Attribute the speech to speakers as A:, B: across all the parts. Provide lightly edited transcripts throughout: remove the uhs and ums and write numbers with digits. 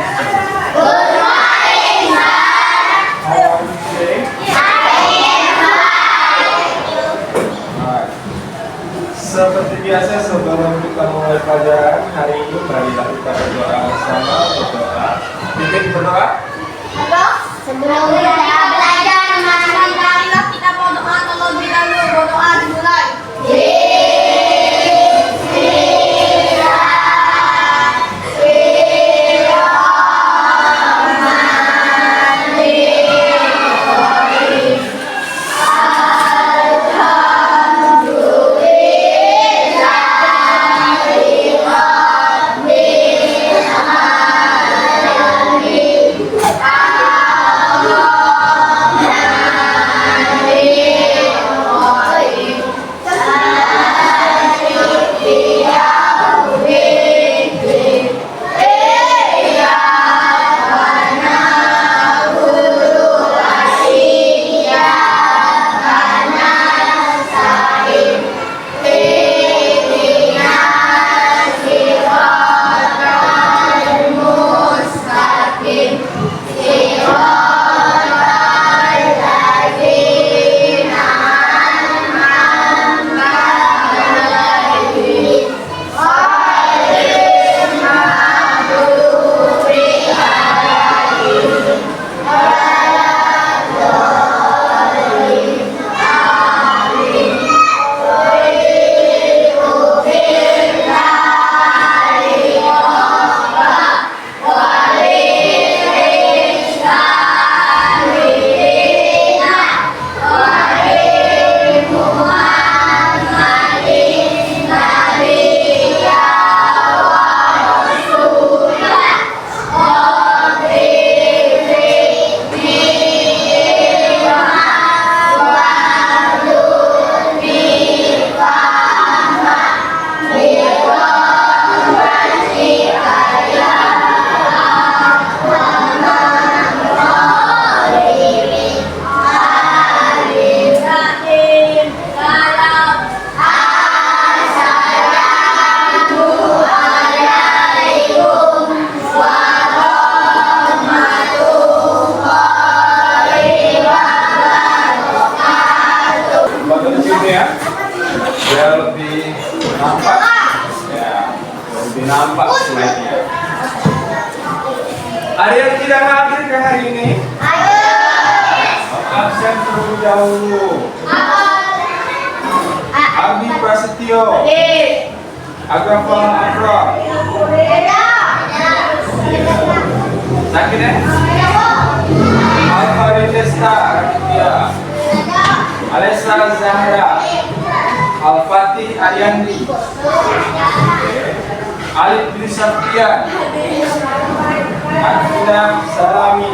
A: Good morning, sir.
B: How are you today? Alright. Seperti biasa sebelum kita mulai pelajaran hari ini, marilah kita berdoa bersama. Pimpin berdoa.
A: Sebelum kita belajar, marilah kita berdoa terlebih dahulu. Berdoa dimulai.
B: Biar lebih nampak, ya, lebih nampak slide-nya. Ada yang tidak hadir ke hari ini? Absen terlebih dahulu. Abi Prasetyo, Agafa Afra. Sakit ya? Alfa Desta Raditya, Alessa Zahra, Al-Fatih Ariandi, Alif bin Saftian, Akina Salami,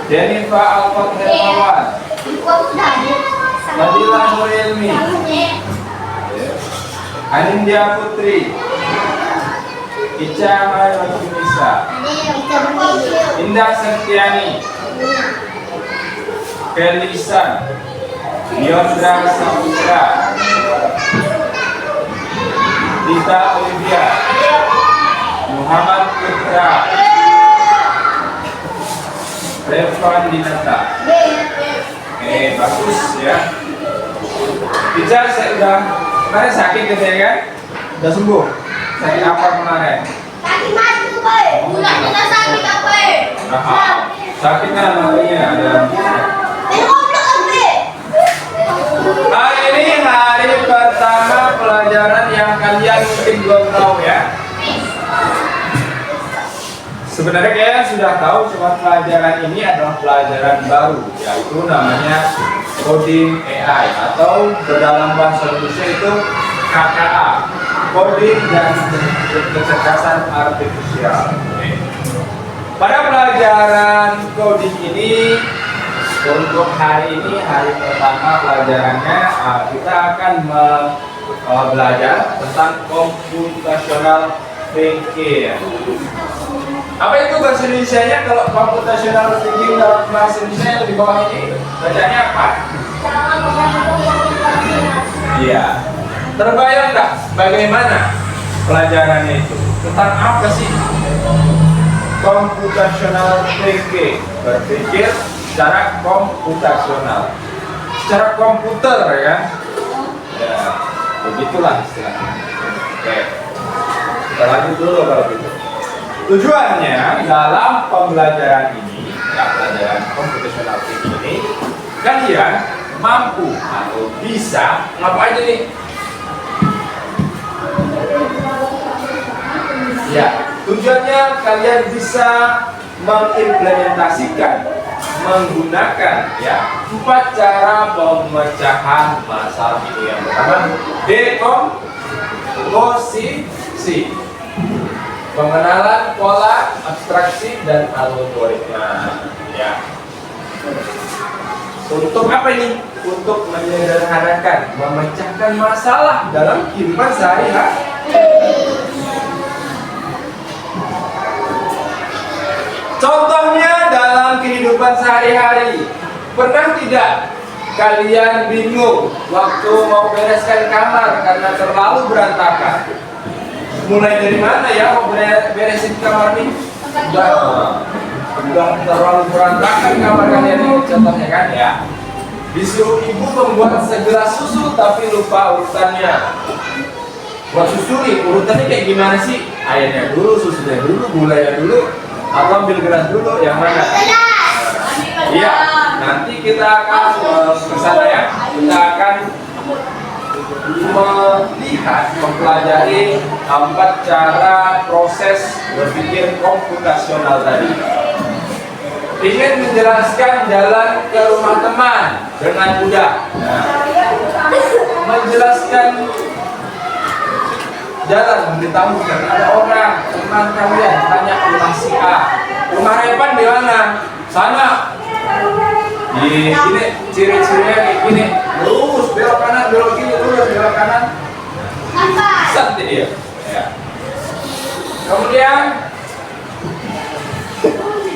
B: Jennifer Alfat Hermawan, Nadila Nurelmi, Anindya Putri, Ica Mayatunisa, Indah Setiani, Felisan, Yondra Saputra, Dita Olivia, Muhammad Putra, Revan Dinata. Bagus ya. Ica sudah kemarin sakit gitu ya kan? Udah sembuh? Sakit apa kemarin?
A: Sakit mati, Boy. Bulan kita sakit apa?
B: Sakitnya namanya ada. Hari ini hari pertama pelajaran yang kalian mungkin belum tahu ya. Sebenarnya kalian sudah tahu, cuma pelajaran ini adalah pelajaran baru, yaitu namanya coding AI atau berdalam bahasa Indonesia itu KKA, coding dan kecerdasan artifisial. Pada pelajaran coding ini, untuk hari ini hari pertama pelajarannya, kita akan belajar tentang computational thinking. Apa itu bahasa Indonesia-nya? Kalau computational thinking dalam bahasa Indonesia yang lebih bawah ini bacanya apa? Iya. Terbayang nggak bagaimana pelajarannya itu? Tentang apa sih? Computational thinking, berpikir secara komputasional, secara komputer ya. Ya, begitulah istilahnya. Oke, kita lanjut dulu kalau gitu. Tujuannya dalam pembelajaran ini, ya pelajaran computational thinking ini, kalian mampu atau bisa ngapain nih? Ya, tujuannya kalian bisa mengimplementasikan, menggunakan ya 4 cara pemecahan masalah ini. Yang pertama, dekomposisi, pengenalan pola, abstraksi dan algoritma. Ya. Untuk apa ini? Untuk menyederhanakan, memecahkan masalah dalam kehidupan sehari-hari. Contohnya dalam kehidupan sehari-hari, pernah tidak kalian bingung waktu mau bereskan kamar karena terlalu berantakan? Mulai dari mana ya mau beresin kamar ini? Udah terlalu berantakan kamar kalian ini, contohnya kan ya. Disuruh ibu membuat segelas susu tapi lupa urutannya. Buat susu nih, urutannya kayak gimana sih? Airnya dulu, susunya dulu, gulanya dulu, atau ambil gelas dulu, yang mana? Iya, nanti kita akan ke sana ya. Kita akan melihat, mempelajari 4 cara proses berpikir komputasional tadi. Ingin menjelaskan jalan ke rumah teman dengan mudah. Nah, menjelaskan jalan, memberitahu karena ada orang teman kalian tanya rumah si A, rumah Repan di mana? Sana. Di sini ciri-cirinya kayak gini, lurus belok kanan, belok kiri, lurus belok kanan. Set dia. Ya. Kemudian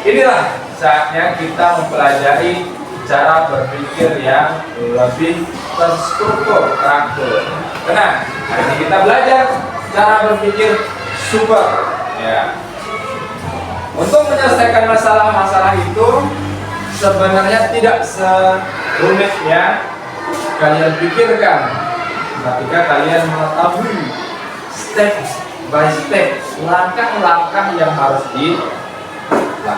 B: inilah saatnya kita mempelajari cara berpikir yang lebih terstruktur, teratur. Tenang, hari ini kita belajar cara berpikir super. Ya. Untuk menyelesaikan masalah-masalah itu sebenarnya tidak serumit ya kalian pikirkan, ketika kalian mengetahui step by step, langkah-langkah yang harus dilakukan.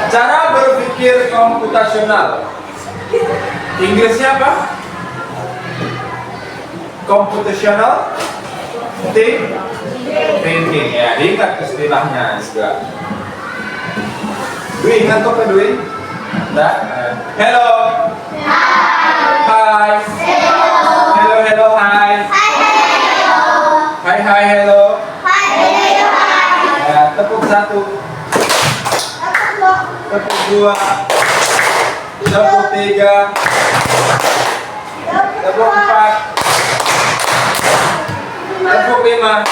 B: Cara berpikir komputasional, Inggrisnya apa? Computational thinking. Ya, diingat istilahnya juga. Dwi, ingat kok Dwi? Nah, hello. Hai. Hello, hello, hai. Hai, hai, hello. Ya, tepuk 1. Tepuk 2. Tepuk 3. Tepuk 4. Tepuk 5.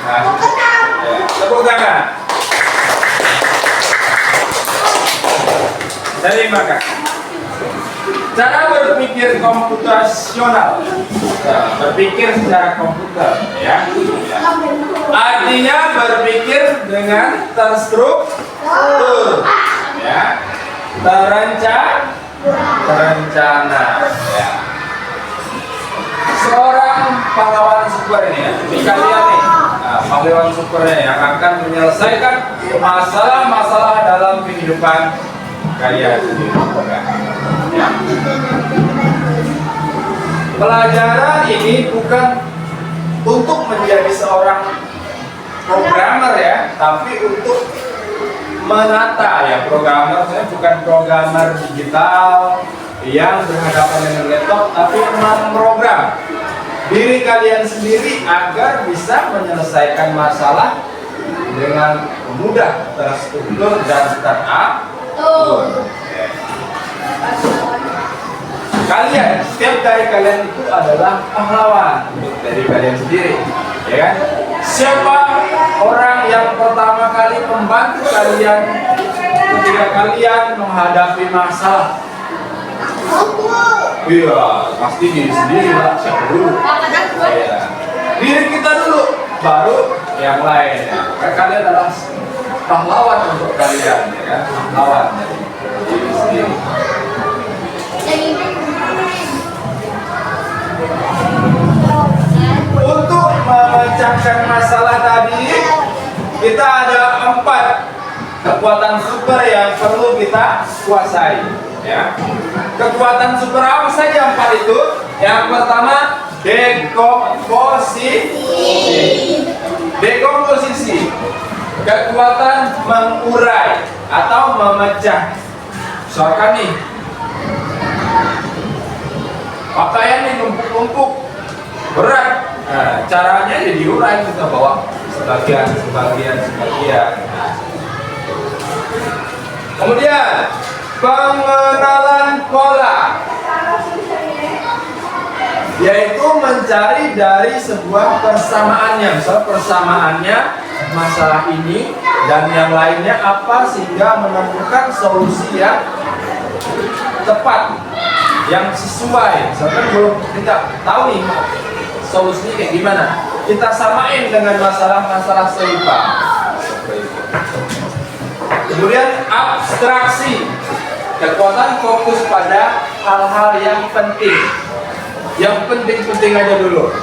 B: Nah, ya, tepuk tangan. Dari maka cara berpikir komputasional, berpikir secara komputer, ya. Artinya berpikir dengan terstruktur, ya, terencana, ya. Seorang pahlawan super ini, ya, ini kalian nih, pahlawan supernya yang akan menyelesaikan masalah-masalah dalam kehidupan kalian sendiri. Ya. Pelajaran ini bukan untuk menjadi seorang programmer ya, tapi untuk menata ya. Programmer saya bukan programmer digital yang berhadapan dengan laptop, tapi memprogram diri kalian sendiri agar bisa menyelesaikan masalah dengan mudah, terstruktur dan teratur. Kalian, setiap dari kalian itu adalah pahlawan untuk dari kalian sendiri, ya kan? Siapa orang yang pertama kali membantu kalian ketika kalian menghadapi masalah? Iya, pasti diri sendiri lah, siapa dulu? Iya. Diri kita dulu, baru yang lain. Ya. Kan kalian adalah pahlawan untuk kalian, ya kan? Pahlawan dari diri sendiri. Untuk memecahkan masalah tadi, kita ada 4 kekuatan super yang perlu kita kuasai. Ya. Kekuatan super apa saja 4 itu? Yang pertama, dekomposisi. Dekomposisi, kekuatan mengurai atau memecah. Misalkan nih, pakaian nih numpuk-numpuk berat. Nah, caranya ya diurai, kita bawa sebagian. Nah. Kemudian pengenalan pola, yaitu mencari dari sebuah persamaannya. Misal persamaannya masalah ini dan yang lainnya apa, sehingga menemukan solusi yang tepat, yang sesuai. Misalkan belum kita tahu nih solusinya kayak gimana, kita samain dengan masalah-masalah serupa. Kemudian abstraksi, kekuatan fokus pada hal-hal yang penting. Yang penting-penting aja dulu,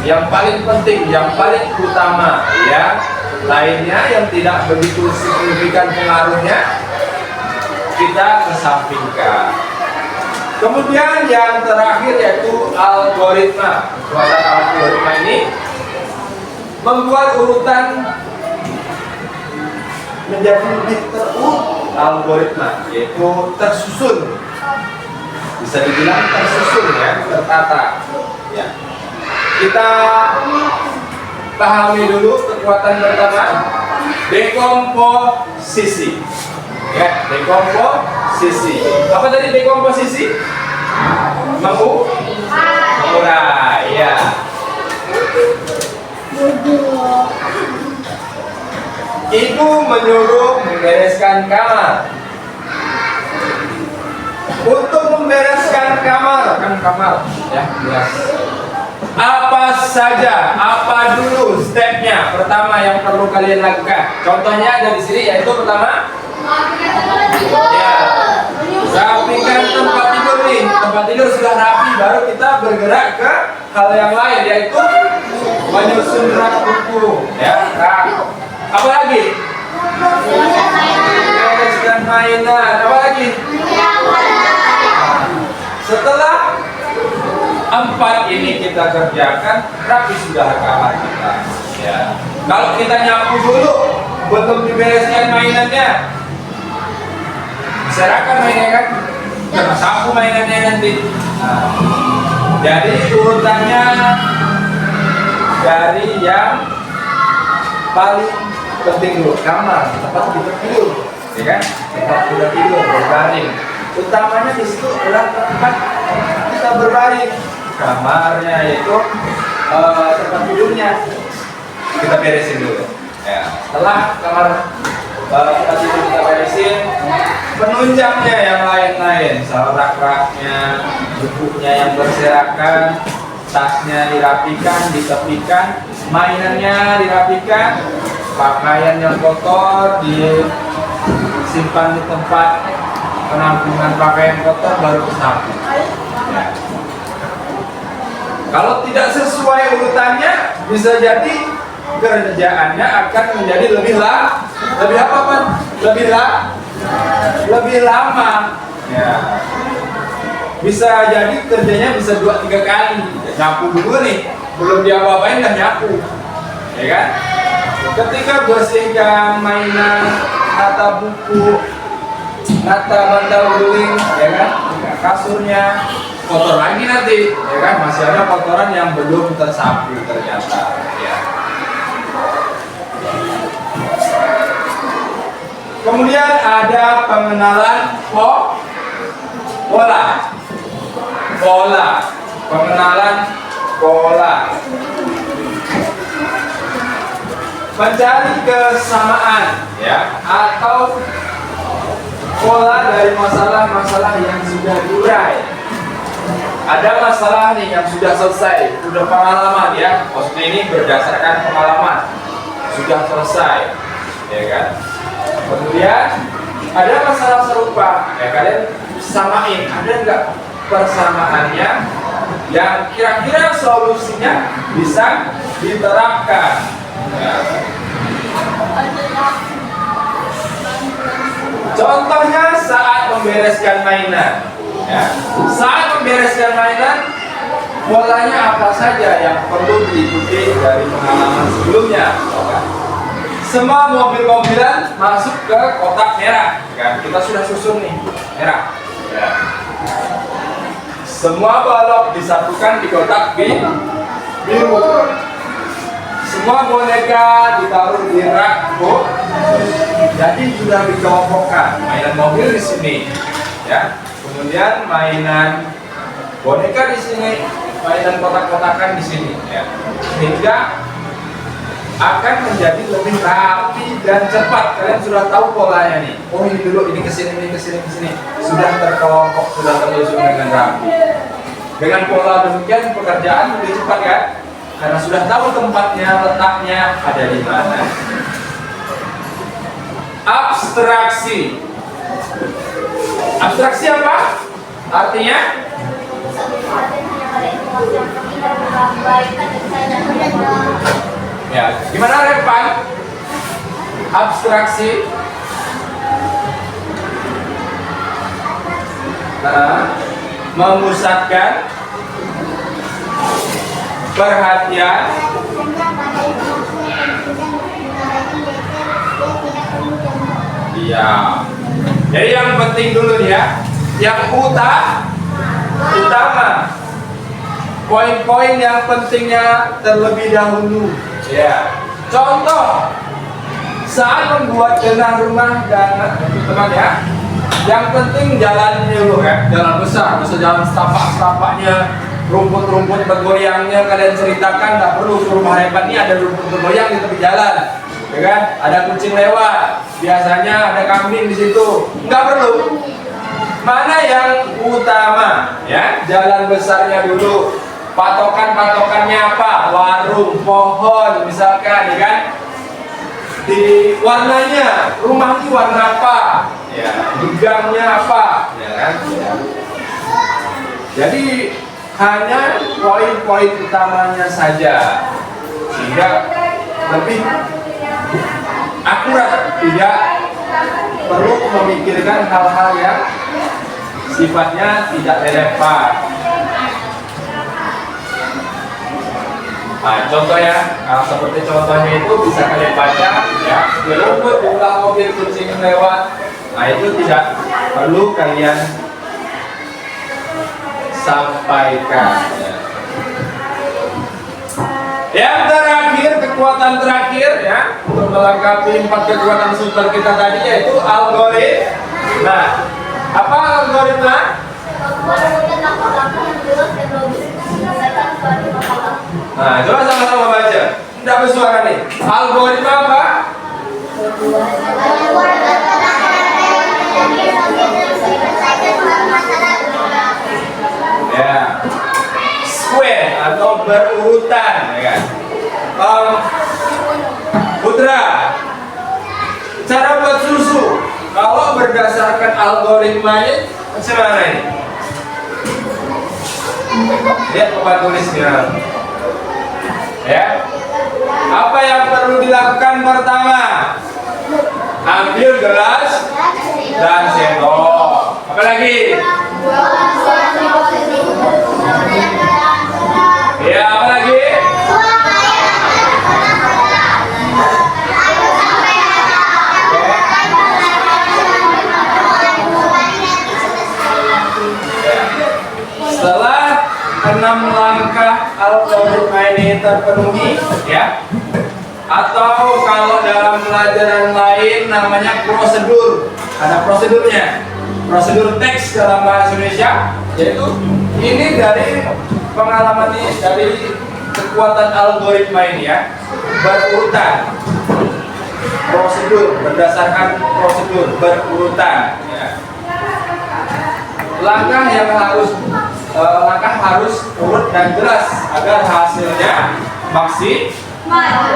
B: yang paling penting, yang paling utama. Ya, lainnya yang tidak begitu signifikan pengaruhnya kita kesampingkan. Kemudian yang terakhir yaitu algoritma. Kekuatan algoritma ini membuat urutan menjadi lebih terurut. Algoritma yaitu tersusun, bisa dibilang tersusun, ya, tertata. Ya. Kita pahami dulu kekuatan pertama, dekomposisi. Ya, dekomposisi. Apa tadi dekomposisi? Mengurai. Ya. Ibu menyuruh membereskan kamar. Untuk membereskan kamar, kan kamar, ya, jelas. Apa saja, apa dulu stepnya pertama yang perlu kalian lakukan? Contohnya ada di sini, yaitu pertama, ya, rapikan tempat tidur nih. Tempat tidur sudah rapi, baru kita bergerak ke hal yang lain, yaitu menyusun rak buku, ya, rak. Apa lagi? Bereskan mainan. Apa lagi? Setelah 4 ini kita kerjakan, rapi sudah kamar kita. Ya. Kalau kita nyapu dulu, belum dibereskan mainannya, berserakan mainannya kan, kita sapu mainannya nanti. Nah, jadi urutannya dari yang paling penting dulu, kamar, tempat kita tidur, ya kan? Tempat kita tidur, berbaring. Utamanya di situ adalah tempat kita berbaring. Kamarnya yaitu tempat tidurnya kita beresin dulu. Ya, setelah kamar tempat tidur kita beresin, penunjangnya yang lain-lain, misal rak-raknya, bukunya yang berserakan, tasnya dirapikan, ditepikan, mainannya dirapikan, pakaian yang kotor disimpan di tempat penampungan pakaian kotor, baru disapu. Ya. Kalau tidak sesuai urutannya, bisa jadi kerjaannya akan menjadi lebih apa, Pak? Lebih lama. Ya. Bisa jadi kerjanya bisa 2-3 kali. Nyapu dulu nih, belum diapa-apain udah nyapu, ya kan? Ketika bersihkan mainan, nata buku, nata bantal guling, ya kan? Kasurnya kotor lagi nanti, ya kan? Masih ada kotoran yang belum tersapu ternyata. Ya. Kemudian ada pengenalan pola, pengenalan pola. Mencari kesamaan, ya, atau pola dari masalah-masalah yang sudah diurai. ada masalah nih yang sudah selesai, sudah pengalaman ya. Maksudnya ini berdasarkan pengalaman, sudah selesai, ya kan? Kemudian ada masalah serupa, ya kalian samain, ada nggak persamaannya yang kira-kira solusinya bisa diterapkan? Ya. Contohnya saat membereskan mainan. Ya. Saat membereskan mainan, polanya apa saja yang perlu diikuti dari pengalaman sebelumnya? Semua mobil-mobilan masuk ke kotak merah, kan? Kita sudah susun nih, merah. Ya. Semua balok disatukan di kotak biru. Semua boneka ditaruh di rak, Bu. Jadi sudah dikelompokkan. Mainan mobil di sini, ya. Kemudian mainan boneka di sini, mainan kotak-kotakan di sini, ya. Sehingga akan menjadi lebih rapi dan cepat. Kalian sudah tahu polanya nih. Oh ini dulu, ini kesini, ini kesini, kesini. Sudah terkelompok, sudah tersusun dengan rapi. Dengan pola demikian pekerjaan lebih cepat kan? Karena sudah tahu tempatnya, letaknya ada di mana. Abstraksi. Abstraksi apa? Artinya? Ya, gimana Repan? Abstraksi. Memusatkan perhatian iya. Jadi yang penting dulu ya, yang utama, poin-poin yang pentingnya terlebih dahulu. Ya. Contoh saat membuat denah rumah dan teman ya, yang penting jalan dulu ya, jalan besar, bisa jalan setapak-setapaknya, rumput-rumput bergoyangnya kalian ceritakan, nggak perlu ke rumah Repan ini ada rumput bergoyang di tepi jalan, ya kan? Ada kucing lewat, biasanya ada kambing di situ, nggak perlu. Mana yang utama ya, jalan besarnya dulu. Patokan-patokannya apa? Warung, pohon, misalkan, ya kan? Di warnanya, rumah ini warna apa? Ya, di gangnya apa? Ya kan? Ya. Jadi hanya poin-poin utamanya saja, sehingga lebih akurat, tidak perlu memikirkan hal-hal yang sifatnya tidak relevan. Nah, contohnya, seperti contohnya itu bisa kalian baca ya, di rumput di belakang mobil kucing lewat. Nah, itu tidak perlu kalian sampaikan. Yang terakhir, kekuatan terakhir ya, untuk melengkapi 4 kekuatan super kita tadi, yaitu algoritma. Nah, apa algoritma? Nah, coba sama-sama baca. Tidak bersuara nih. Algoritma apa? Ya, square atau berurutan, ya kan? Putra, cara buat susu kalau berdasarkan algoritmanya macam mana ini? Lihat Bapak tulisnya. Ya, apa yang perlu dilakukan pertama? Ambil gelas dan sendok. Apa lagi? Ya, apa lagi? Setelah 6 langkah algoritma ini terpenuhi, ya, atau kalau dalam pelajaran lain namanya prosedur, ada prosedurnya, prosedur teks dalam bahasa Indonesia, yaitu ini dari pengalaman ini, dari kekuatan algoritma ini ya, berurutan, prosedur berdasarkan prosedur berurutan, ya. Langkah yang harus langkah harus urut dan jelas agar hasilnya maksimal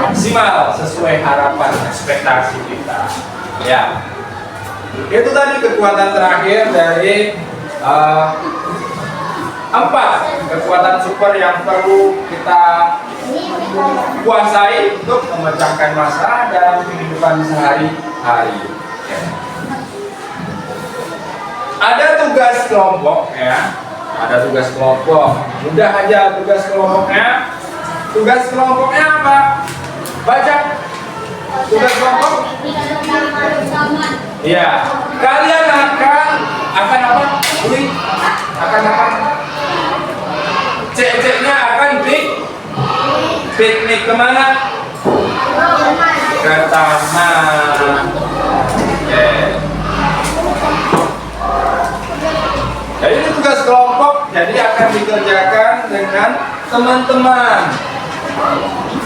B: sesuai harapan ekspektasi kita. Ya, itu tadi kekuatan terakhir dari 4 kekuatan super yang perlu kita kuasai untuk memecahkan masalah dalam kehidupan sehari-hari. Ya. Ada tugas kelompok, ya. Ada tugas kelompok. Mudah aja tugas kelompoknya. Tugas kelompoknya apa? Baca. Tugas kelompok. Iya. Kalian akan apa? Beli. Akan apa? Cek-ceknya akan piknik kemana? Ke taman. Jadi ini tugas kelompok, jadi akan dikerjakan dengan teman-teman.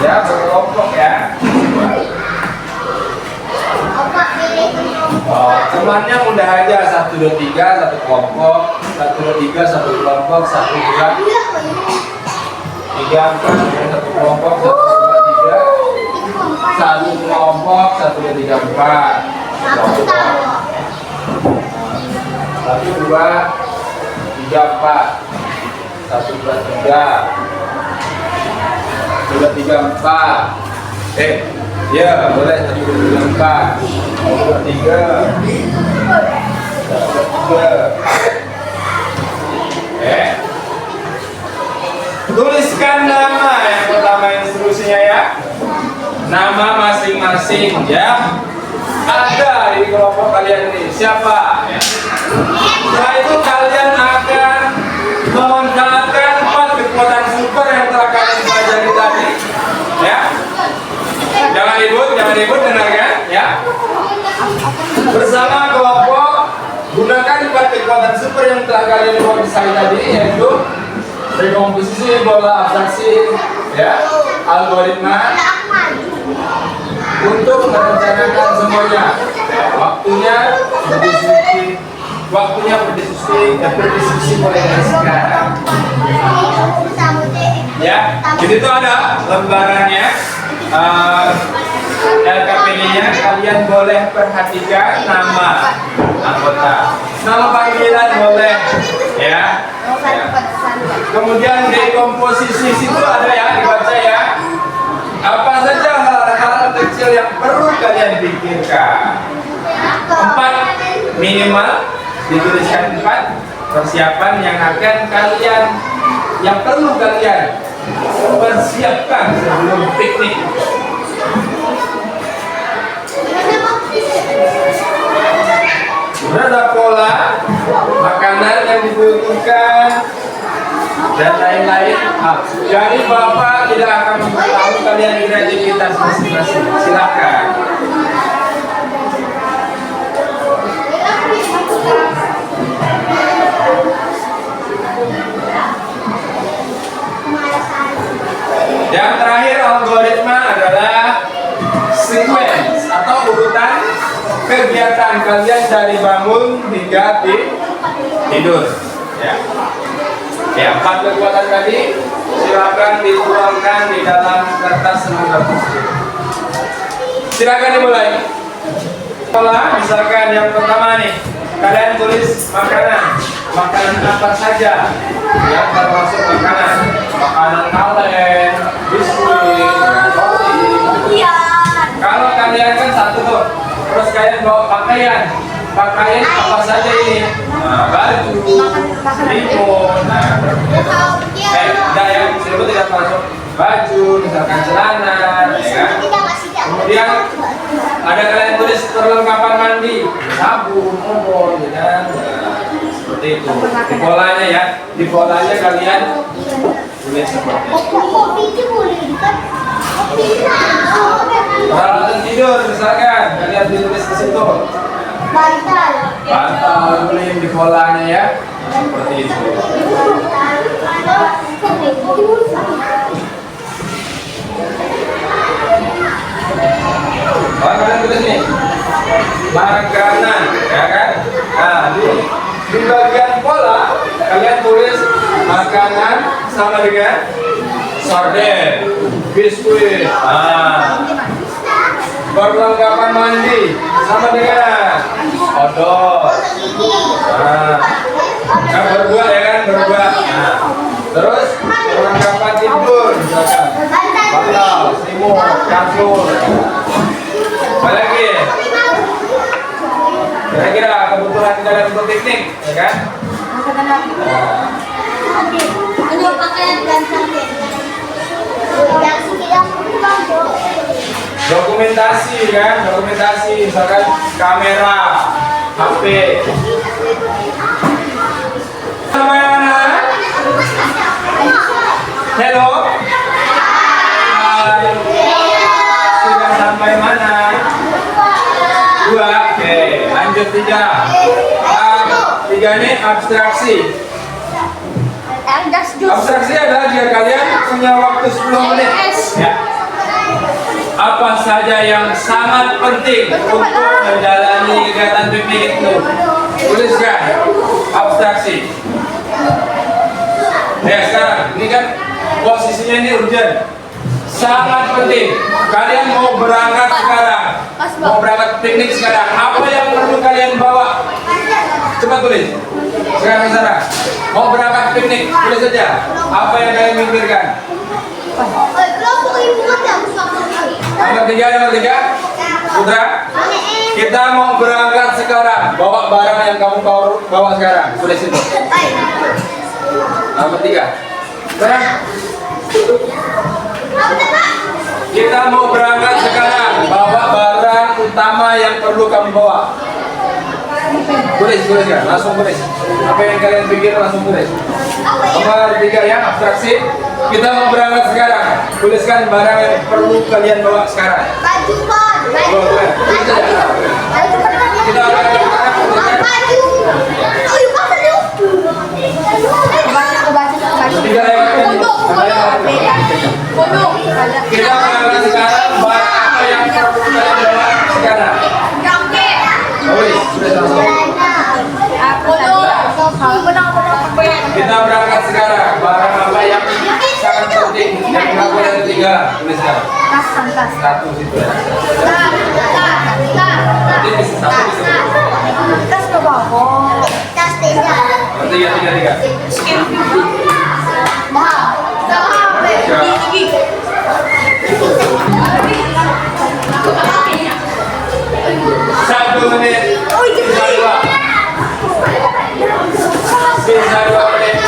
B: Ya, berkelompok ya. Oh, temannya mudah aja, 1, 2, 3, satu kelompok, 1, 2, 3, satu kelompok, 1, 2, 3, 4, satu kelompok, 1, 2, 3, satu kelompok, 1, 2, 3, 4, 1, 2, 3, 4, 1, 2, 3, 2, 3, 4. Ya boleh 1, 2, 3, 4, 1, 2, 3, 3. Tuliskan nama yang pertama, yang seterusnya ya. Nama masing-masing ya. Ada di kelompok kalian ini. Siapa ya? Setelah itu kalian akan memanfaatkan 4 kekuatan super yang telah kalian pelajari tadi. Ya. Jangan ribut, dengarkan ya. Bersama kelompok gunakan 4 kekuatan super yang telah kalian kuasai tadi, yaitu rekomposisi, pola abstraksi, ya, algoritma, untuk merencanakan semuanya. Waktunya berdiskusi mulai dari sekarang. Ya, jadi itu ada lembarannya. LKPD-nya kalian boleh perhatikan nama anggota, nama panggilan boleh, ya. Kemudian di komposisi situ ada ya, dibaca ya. Apa saja hal-hal kecil yang perlu kalian pikirkan. 4 minimal, dituliskan 4 persiapan yang perlu kalian persiapkan sebelum piknik. Ada pola makanan yang dibutuhkan dan lain-lain. Jadi Bapak tidak akan memberitahu kalian kreativitas masing-masing. Silakan. Yang terakhir, algoritma adalah sequence atau urutan kegiatan kalian dari bangun hingga tidur. Ya, 4 kekuatan tadi silakan dituangkan di dalam kertas lembar tersebut. Silakan dimulai. Pola, misalkan yang pertama nih, kalian tulis makanan apa saja yang termasuk makanan kaleng, biskuit, roti. Kalau kalian kan satu tuh, terus kalian bawa pakaian apa saja ini? Nah, baju, selimut, yang selimut tidak masuk, baju, misalkan celana, ya kan? Kemudian ada kalian tulis perlengkapan mandi, sabun, omo, ya kan? Seperti itu. Di polanya kalian tulis seperti itu. Peralatan tidur misalkan kalian ditulis di situ. Bantal tulis di polanya ya. Seperti itu. Kalian tulis nih makanan, ya kan? Nah, di bagian pola kalian tulis Makanan sama dengan sarden, biskuit. Perlengkapan mandi sama dengan odol. Kan berbuat ya kan, berbuat. Terus perlengkapan tidur misalkan bantal, selimut, kasur. Apa lagi? Kira-kira kebutuhan kita dalam untuk piknik, ya kan?
A: Ini pakaian dan sarden.
B: Dokumentasi kan, dokumentasi misalkan kamera, HP. Namanya? Hello. Hai. Sudah sampai mana? 2. Oke, lanjut 3. 3 ini abstraksi. Abstraksi adalah jika kalian punya waktu 10 menit. Ya. Apa saja yang sangat penting untuk menjalani kegiatan piknik itu? Tuliskan abstraksi. Ya sekarang, ini kan posisinya ini urgent, sangat penting. Kalian mau berangkat sekarang, mau berangkat piknik sekarang. Apa yang perlu kalian bawa? Coba tulis. Sekarang, mau berangkat piknik, tulis saja. Apa yang kalian pikirkan? Nomor 3, Putra. Kita mau berangkat sekarang. Bawa barang yang kamu bawa sekarang. Tulis itu. Nomor 3. Sekarang. Kita mau berangkat sekarang. Bawa barang utama yang perlu kamu bawa. Tulis kan? Langsung tulis. Apa yang kalian pikir langsung tulis. Nomor 3 ya, abstraksi. Kita mau berangkat sekarang. Tuliskan barang yang perlu kalian bawa sekarang.
A: Baju kon.
B: Kita akan
A: Baju. Oh, yuk apa yuk?
B: Tiga lewat kan? Kita berangkat sekarang. Barang apa yang perlu kalian bawa sekarang? Sudah langsung. Kita berangkat sekarang. Barang apa yang sangat penting yang kamu yang 3 tuliskan. Satu situ. Nanti bisa satu bisa. Tiga. Satu menit. Sisa 2 menit.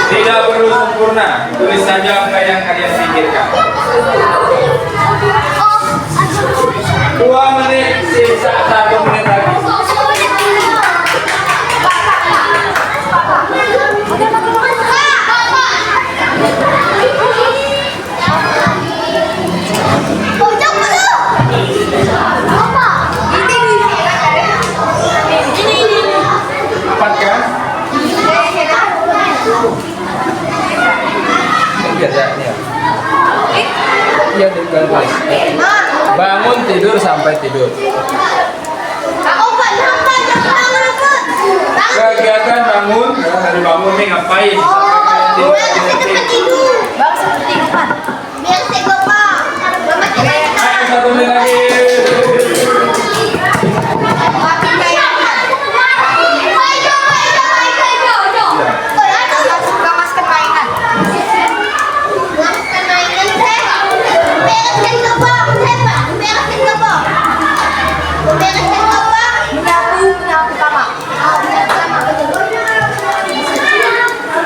B: Tidak perlu sempurna, tulis saja apa yang kalian pikirkan. 2 menit, sisa 1 menit lagi. Empat kan? Biasanya. Iya, bangun tidur sampai tidur. Kegiatan bangun, dari bangun nih ngapain? Ayo 1 menit lagi.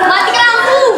A: Mati lampu.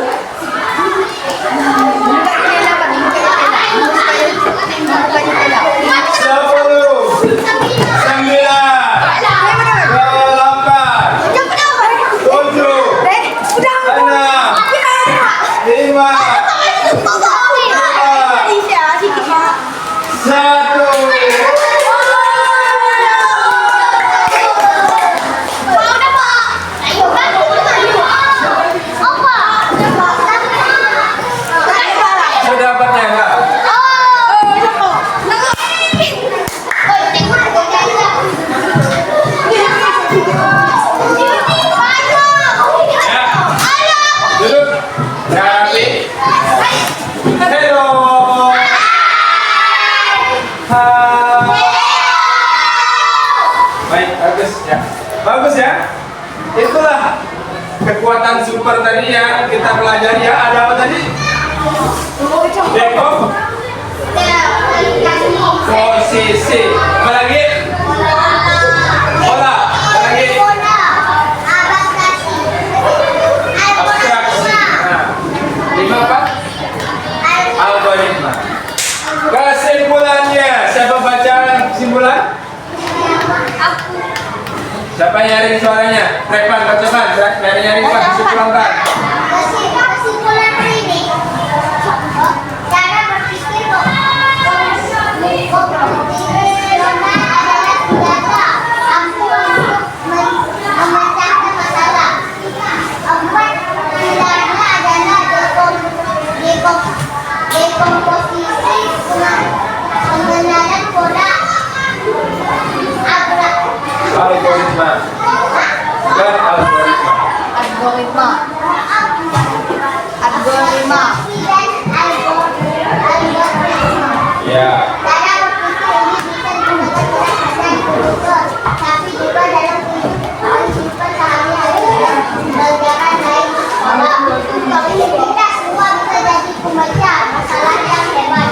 B: kekuatan super tadi yang kita pelajari ya. Ada apa tadi? Dekop, posisi. Apa lagi? Pola. Apa lagi? Abstraksi. Nah, 5 apa? Algoritma. Kesimpulannya, siapa baca kesimpulan? Siapa nyari suaranya? Repan, bacakan. Nyari Pak, kesimpulan Pak.
A: Kesimpulan ini cara berpikir konvensional adalah senjata ampuh untuk memecahkan masalah. Empat pilarnya adalah dekomposisi, pengenalan pola,
B: Algoritma. Dan algoritma.
C: Algoritma. Algoritma.
A: dan algoritma.
B: Ya.
A: Cara berpikir ini bisa digunakan dan komputer, tapi juga dalam kehidupan sehari-hari dan mengerjakan lain di sekolah. Tapi kita semua bisa jadi pembaca masalah yang hebat.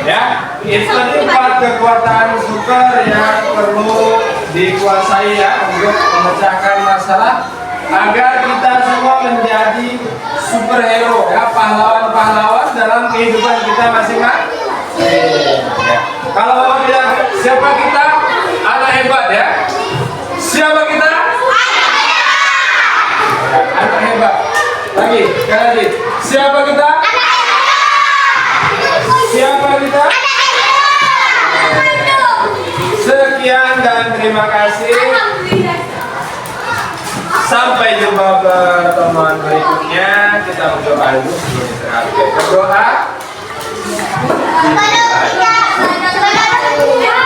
B: Ya, itu tadi 4 kekuatan super yang perlu dikuasai ya untuk memecahkan masalah agar kita semua menjadi superhero ya, pahlawan-pahlawan dalam kehidupan kita masing-masing. Ya. Kalau Bapak bilang siapa kita? Anak hebat ya. Siapa kita? Ya, anak hebat. Lagi, sekali lagi. Siapa kita? Siapa kita? Sekian dan terima kasih. Sampai jumpa pertemuan berikutnya. Kita berdoa dulu sebelum istirahat. Berdoa.
A: Kalau tidak